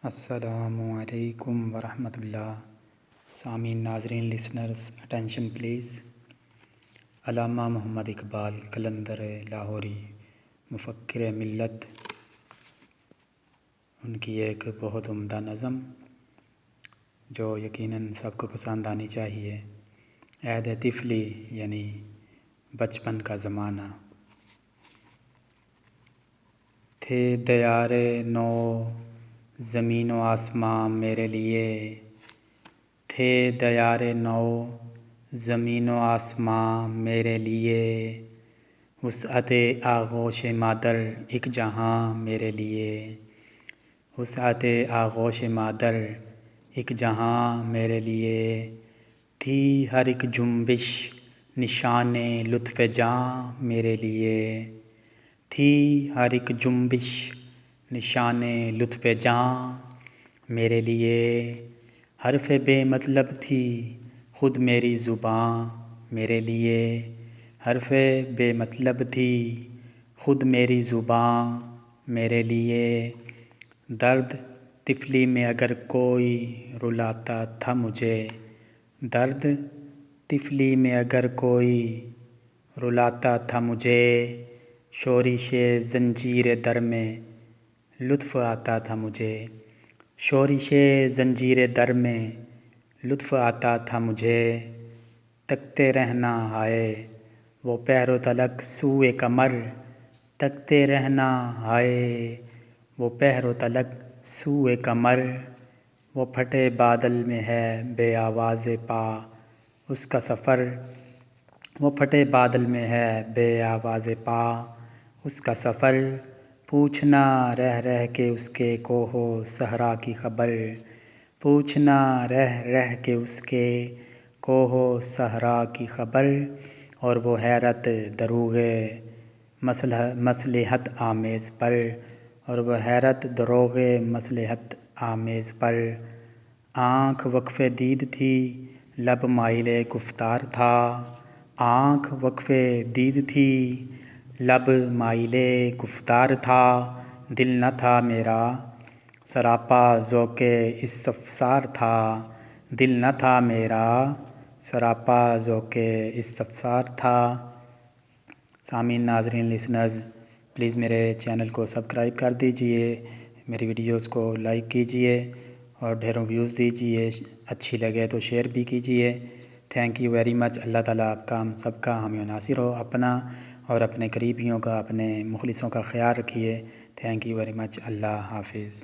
السلام علیکم ورحمۃ اللہ۔ سامعین، ناظرین، لسنرز، اٹینشن پلیز۔ علامہ محمد اقبال قلندر لاہوری، مفکر ملت، ان کی ایک بہت عمدہ نظم جو یقیناً سب کو پسند آنی چاہیے۔ عہد طفلی یعنی بچپن کا زمانہ۔ تھے دیار نو زمین و آسماں میرے لیے، تھے دیار نو زمین و آسماں میرے لیے، وسعت آغوش مادر ایک جہاں میرے لیے، وسعت آغوش مادر ایک جہاں میرے لیے، تھی ہر ایک جنبش نشان لطف جاں میرے لیے، تھی ہر ایک جنبش نشان لطف جاں میرے لیے، حرف بے مطلب تھی خود میری زباں میرے لیے، حرف بے مطلب تھی خود میری زباں میرے لیے، درد طفلی میں اگر کوئی رلاتا تھا مجھے، درد طفلی میں اگر کوئی رلاتا تھا مجھے، شورش زنجیر در میں لطف آتا تھا مجھے، شورش زنجیر در میں لطف آتا تھا مجھے، تکتے رہنا ہائے وہ پہر و تلک سوئے کمر، تکتے رہنا ہائے وہ پہر و تلک سوئے کمر، وہ پھٹے بادل میں ہے بے آواز پا اس کا سفر، وہ پھٹے بادل میں ہے بے آواز پا اس کا سفر، پوچھنا رہ رہ کے اس کے کوہ و صحرا کی خبر، پوچھنا رہ رہ کے اس کے کوہ و صحرا کی خبر، اور وہ حیرت دروغ مصلحت آمیز پر، اور وہ حیرت دروغ مصلحت آمیز پر، آنکھ وقف دید تھی لب مائل گفتار تھا، آنکھ وقف دید تھی لب مائل گفتار تھا، دل نہ تھا میرا سراپا ذوق استفسار تھا، دل نہ تھا میرا سراپا ذوق استفسار تھا۔ سامعین، ناظرین، لسنرز، پلیز میرے چینل کو سبسکرائب کر دیجئے، میری ویڈیوز کو لائک کیجئے اور ڈھیروں ویوز دیجئے، اچھی لگے تو شیئر بھی کیجئے۔ Thank you very much. اللہ تعالیٰ آپ کا سب کا حامی و ناصر ہو۔ اپنا اور اپنے قریبیوں کا، اپنے مخلصوں کا خیال رکھیے۔ Thank you very much. اللہ حافظ۔